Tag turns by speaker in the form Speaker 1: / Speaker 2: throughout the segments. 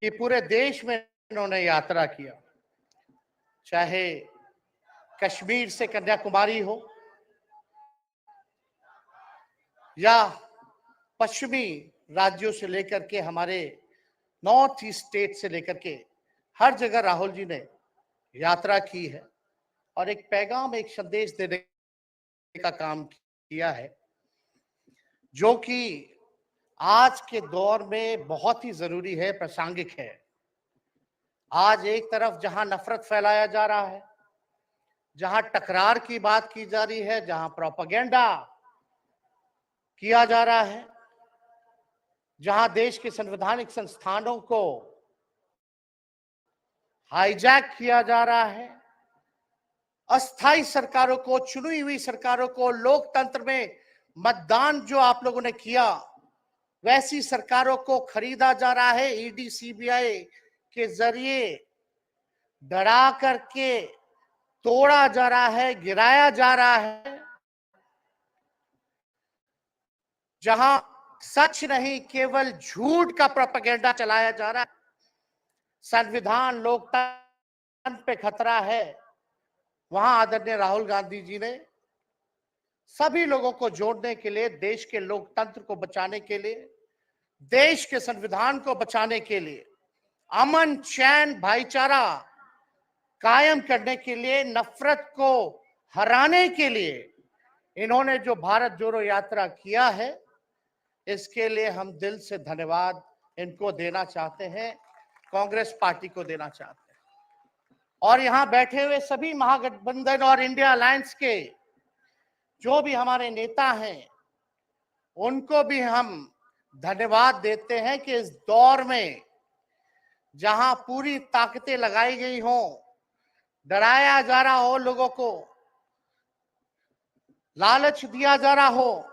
Speaker 1: कि पूरे देश में इन्होंने यात्रा किया, चाहे कश्मीर से कन्याकुमारी हो या पश्चिमी राज्यों से लेकर के हमारे नॉर्थ ईस्ट स्टेट से लेकर के हर जगह राहुल जी ने यात्रा की है और एक पैगाम, एक संदेश देने का काम किया है, जो कि आज के दौर में बहुत ही जरूरी है, प्रासंगिक है। आज एक तरफ जहां नफरत फैलाया जा रहा है, जहां टकरार की बात की जा रही है, जहां प्रोपेगेंडा किया जा रहा है, जहां देश के संवैधानिक संस्थानों को हाईजैक किया जा रहा है, अस्थाई सरकारों को, चुनी हुई सरकारों को, लोकतंत्र में मतदान जो आप लोगों ने किया वैसी सरकारों को खरीदा जा रहा है, ईडी सीबीआई के जरिए डरा करके तोड़ा जा रहा है, गिराया जा रहा है। जहां सच नहीं केवल झूठ का प्रोपेगेंडा चलाया जा रहा है, संविधान लोकतंत्र पे खतरा है, वहां आदरणीय राहुल गांधी जी ने सभी लोगों को जोड़ने के लिए, देश के लोकतंत्र को बचाने के लिए, देश के संविधान को बचाने के लिए, अमन चैन भाईचारा कायम करने के लिए, नफरत को हराने के लिए इन्होंने जो भारत जोड़ो यात्रा किया है, इसके लिए हम दिल से धन्यवाद इनको देना चाहते हैं, कांग्रेस पार्टी को देना चाहते हैं। और यहां बैठे हुए सभी महागठबंधन और इंडिया अलायंस के जो भी हमारे नेता हैं, उनको भी हम धन्यवाद देते हैं कि इस दौर में जहां पूरी ताकतें लगाई गई हों, डराया जा रहा हो, लोगों को लालच दिया जा रहा हो,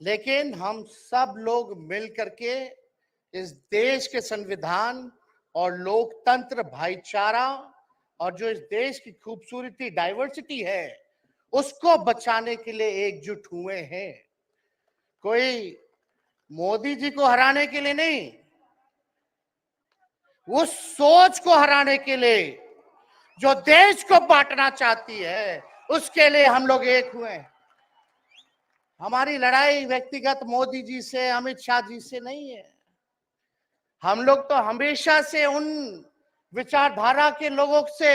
Speaker 1: लेकिन हम सब लोग मिल करके इस देश के संविधान और लोकतंत्र, भाईचारा और जो इस देश की खूबसूरती, डाइवर्सिटी है, उसको बचाने के लिए एकजुट हुए हैं। कोई मोदी जी को हराने के लिए नहीं, उस सोच को हराने के लिए जो देश को बांटना चाहती है, उसके लिए हम लोग एक हुए हैं। हमारी लड़ाई व्यक्तिगत मोदी जी से, अमित शाह जी से नहीं है। हम लोग तो हमेशा से उन विचारधारा के लोगों से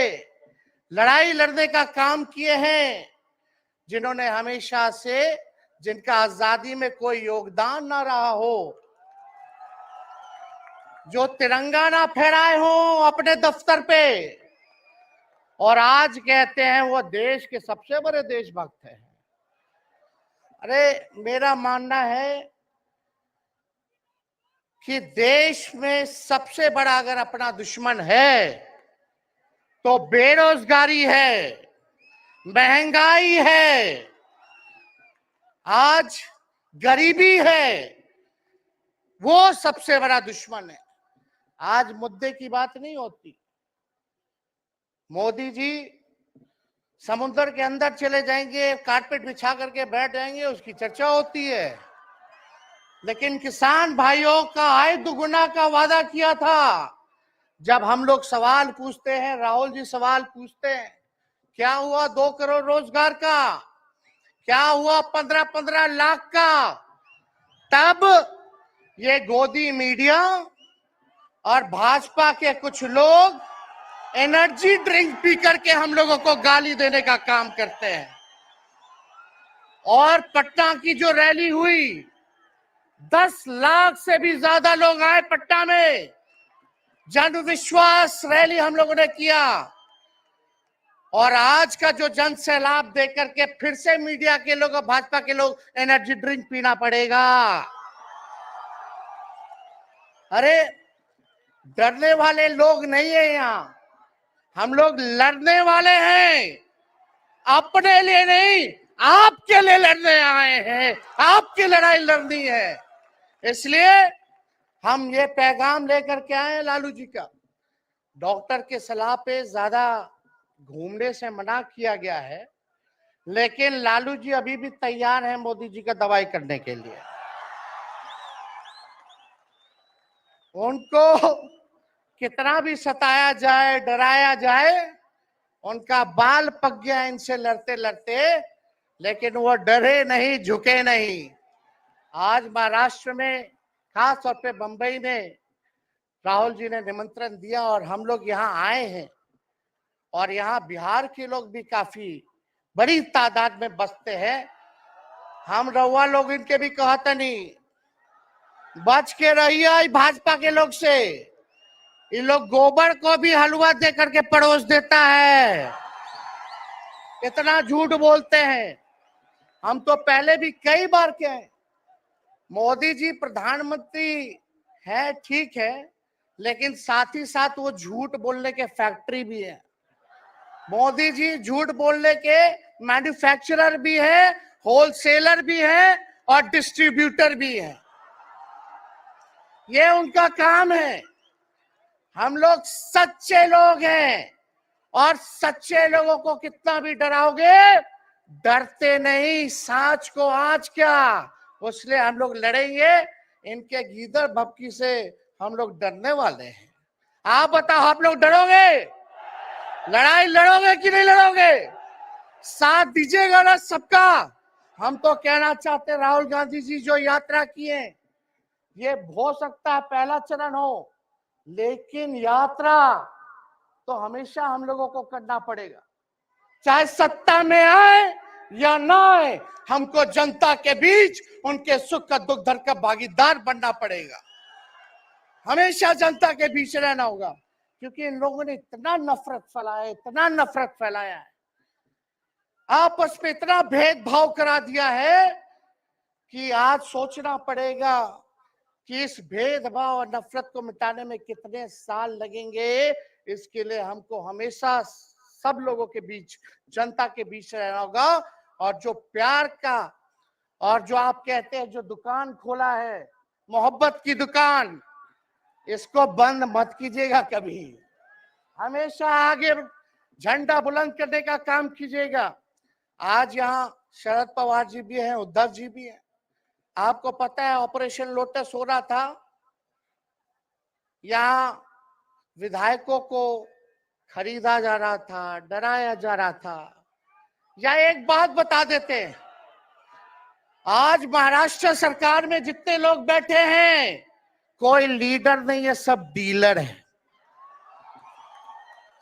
Speaker 1: लड़ाई लड़ने का काम किए हैं जिन्होंने हमेशा से, जिनका आजादी में कोई योगदान ना रहा हो, जो तिरंगा ना फहराए हो अपने दफ्तर पे, और आज कहते हैं वो देश के सबसे बड़े देशभक्त हैं। अरे मेरा मानना है कि देश में सबसे बड़ा अगर अपना दुश्मन है तो बेरोजगारी है, महंगाई है, आज गरीबी है, वो सबसे बड़ा दुश्मन है। आज मुद्दे की बात नहीं होती। मोदी जी समुद्र के अंदर चले जाएंगे, कारपेट बिछा करके बैठ जाएंगे, उसकी चर्चा होती है। लेकिन किसान भाइयों का आय दुगुना का वादा किया था। जब हम लोग सवाल पूछते हैं, राहुल जी सवाल पूछते हैं, क्या हुआ 2 करोड़ रोजगार का, क्या हुआ 15-15 लाख का, तब ये गोदी मीडिया और भाजपा के कुछ लोग एनर्जी ड्रिंक पी करके हम लोगों को गाली देने का काम करते हैं। और पटना की जो रैली हुई, 10 लाख से भी ज्यादा लोग आए पटना में, जन विश्वास रैली हम लोगों ने किया। और आज का जो जन सैलाब देकर के फिर से मीडिया के लोग और भाजपा के लोग एनर्जी ड्रिंक पीना पड़ेगा। अरे डरने वाले लोग नहीं है यहाँ, हम लोग लड़ने वाले हैं, अपने लिए नहीं, आपके लिए लड़ने आए हैं, आपकी लड़ाई लड़नी है। इसलिए हम ये पैगाम लेकर के आए हैं लालू जी का। डॉक्टर के सलाह पे ज्यादा घूमने से मना किया गया है, लेकिन लालू जी अभी भी तैयार हैं मोदी जी का दवाई करने के लिए। उनको कितना भी सताया जाए, डराया जाए, उनका बाल पक गया इनसे लड़ते लड़ते, लेकिन वो डरे नहीं, झुके नहीं। आज महाराष्ट्र में, खास तौर पे बंबई में राहुल जी ने निमंत्रण दिया और हम लोग यहाँ आए हैं। और यहाँ बिहार के लोग भी काफी बड़ी तादाद में बसते हैं। हम रउआ लोग इनके भी कहते नहीं, बच के रहिए भाजपा के लोग से। ये लोग गोबर को भी हलवा दे करके परोस देता है, इतना झूठ बोलते हैं। हम तो पहले भी कई बार कहे, मोदी जी प्रधानमंत्री है, ठीक है, लेकिन साथ ही साथ वो झूठ बोलने के फैक्ट्री भी है। मोदी जी झूठ बोलने के मैन्युफैक्चरर भी है, होलसेलर भी है और डिस्ट्रीब्यूटर भी है। ये उनका काम है। हम लोग सच्चे लोग हैं और सच्चे लोगों को कितना भी डराओगे, डरते नहीं। सांच को आज क्या, इसलिए हम लोग लड़ेंगे। इनके गीदड़ भपकी से हम लोग डरने वाले हैं। आप बताओ, आप लोग डरोगे? लड़ाई लड़ोगे कि नहीं लड़ोगे? साथ दीजिएगा ना सबका? हम तो कहना चाहते, राहुल गांधी जी जो यात्रा किए, ये हो सकता है पहला चरण हो, लेकिन यात्रा तो हमेशा हम लोगों को करना पड़ेगा। चाहे सत्ता में आए या ना आए, हमको जनता के बीच उनके सुख का दुख दर्द का भागीदार बनना पड़ेगा। हमेशा जनता के बीच रहना होगा, क्योंकि इन लोगों ने इतना नफरत फैलाया, इतना नफरत फैलाया है, आपस में इतना भेदभाव करा दिया है कि आज सोचना पड़ेगा कि इस भेदभाव और नफरत को मिटाने में कितने साल लगेंगे। इसके लिए हमको हमेशा सब लोगों के बीच, जनता के बीच रहना होगा। और जो प्यार का, और जो आप कहते हैं जो दुकान खोला है, मोहब्बत की दुकान, इसको बंद मत कीजिएगा कभी। हमेशा आगे झंडा बुलंद करने का काम कीजिएगा। आज यहाँ शरद पवार जी भी हैं, उद्धव जी भी हैं। आपको पता है ऑपरेशन लोटस हो रहा था, यहाँ विधायकों को खरीदा जा रहा था, डराया जा रहा था। या एक बात बता देते हैं, आज महाराष्ट्र सरकार में जितने लोग बैठे हैं, कोई लीडर नहीं है, सब डीलर है।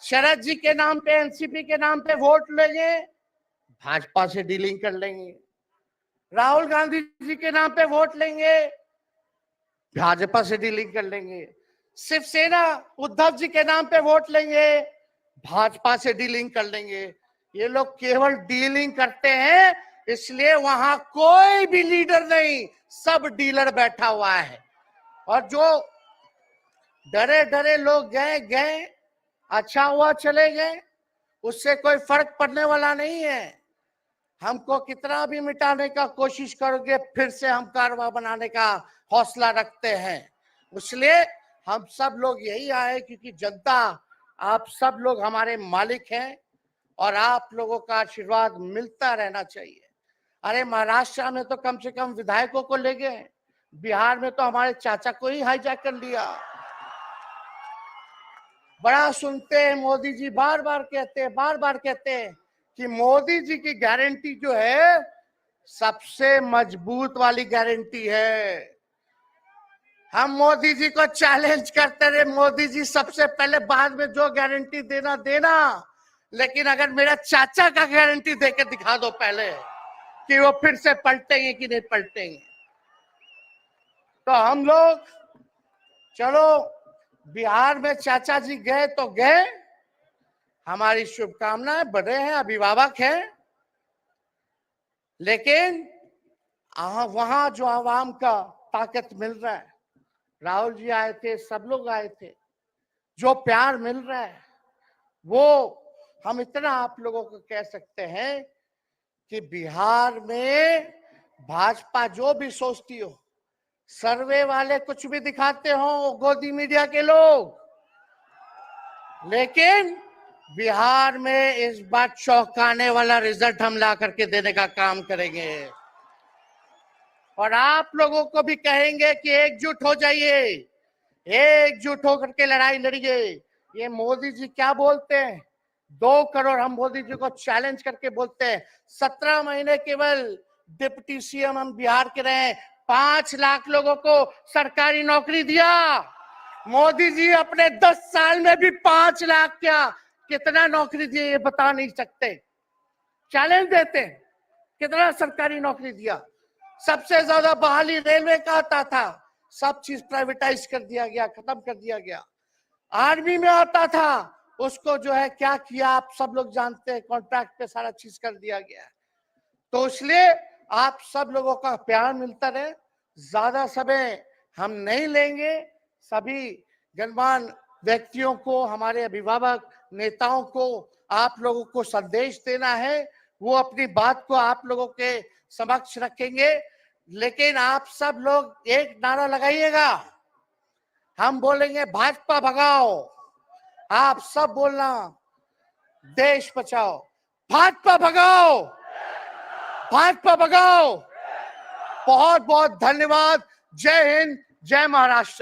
Speaker 1: शरद जी के नाम पे, एनसीपी के नाम पे वोट लेंगे, भाजपा से डीलिंग कर लेंगे। राहुल गांधी जी के नाम पे वोट लेंगे, भाजपा से डीलिंग कर लेंगे। शिवसेना उद्धव जी के नाम पे वोट लेंगे, भाजपा से डीलिंग कर लेंगे। ये लोग केवल डीलिंग करते हैं, इसलिए वहां कोई भी लीडर नहीं, सब डीलर बैठा हुआ है। और जो डरे डरे लोग गए, अच्छा हुआ चले गए, उससे कोई फर्क पड़ने वाला नहीं है। हमको कितना भी मिटाने का कोशिश करोगे, फिर से हम कारवा बनाने का हौसला रखते हैं। इसलिए हम सब लोग यही आए क्योंकि जनता, आप सब लोग हमारे मालिक हैं और आप लोगों का आशीर्वाद मिलता रहना चाहिए। अरे महाराष्ट्र में तो कम से कम विधायकों को ले गए, बिहार में तो हमारे चाचा को ही हाईजैक कर लिया। बड़ा सुनते हैं, मोदी जी बार बार कहते हैं कि मोदी जी की गारंटी जो है सबसे मजबूत वाली गारंटी है। हम मोदी जी को चैलेंज करते रहे, मोदी जी सबसे पहले, बाद में जो गारंटी देना, लेकिन अगर मेरा चाचा का गारंटी देकर दिखा दो पहले कि वो फिर से पलटेंगे कि नहीं पलटेंगे। तो हम लोग, चलो बिहार में चाचा जी गए तो गए, हमारी शुभकामनाएं, बड़े हैं, अभिभावक हैं, लेकिन वहां जो आवाम का ताकत मिल रहा है, राहुल जी आए थे, सब लोग आए थे, जो प्यार मिल रहा है, वो हम इतना आप लोगों को कह सकते हैं कि बिहार में भाजपा जो भी सोचती हो, सर्वे वाले कुछ भी दिखाते हो, गोदी मीडिया के लोग, लेकिन बिहार में इस बार चौंकाने वाला रिजल्ट हम ला करके देने का काम करेंगे। और आप लोगों को भी कहेंगे कि एकजुट हो जाइए, एकजुट होकर के लड़ाई लड़िए। ये मोदी जी क्या बोलते हैं, 2 करोड़, हम मोदी जी को चैलेंज करके बोलते हैं 17 महीने केवल डिप्टी सीएम हम बिहार के रहे, 5 लाख लोगों को सरकारी नौकरी दिया। मोदी जी अपने 10 साल में भी 5 लाख क्या कितना नौकरी दिए ये बता नहीं सकते। चैलेंज देते हैं कितना सरकारी नौकरी दिया। सबसे ज्यादा बहाली रेलवे का आता था, सब चीज प्राइवेटाइज कर दिया गया, खत्म कर दिया गया। आर्मी में आता था, उसको जो है क्या किया आप सब लोग जानते हैं, कॉन्ट्रैक्ट पे सारा चीज कर दिया गया। तो इसलिए आप सब लोगों का प्यार मिलता रहे। ज्यादा समय हम नहीं लेंगे। सभी गणमान्य व्यक्तियों को, हमारे अभिभावक नेताओं को आप लोगों को संदेश देना है, वो अपनी बात को आप लोगों के समक्ष रखेंगे। लेकिन आप सब लोग एक नारा लगाइएगा, हम बोलेंगे भाजपा भगाओ, आप सब बोलना देश बचाओ। भाजपा भगाओ, भाजपा भगाओ। बहुत बहुत धन्यवाद। जय हिंद, जय महाराष्ट्र।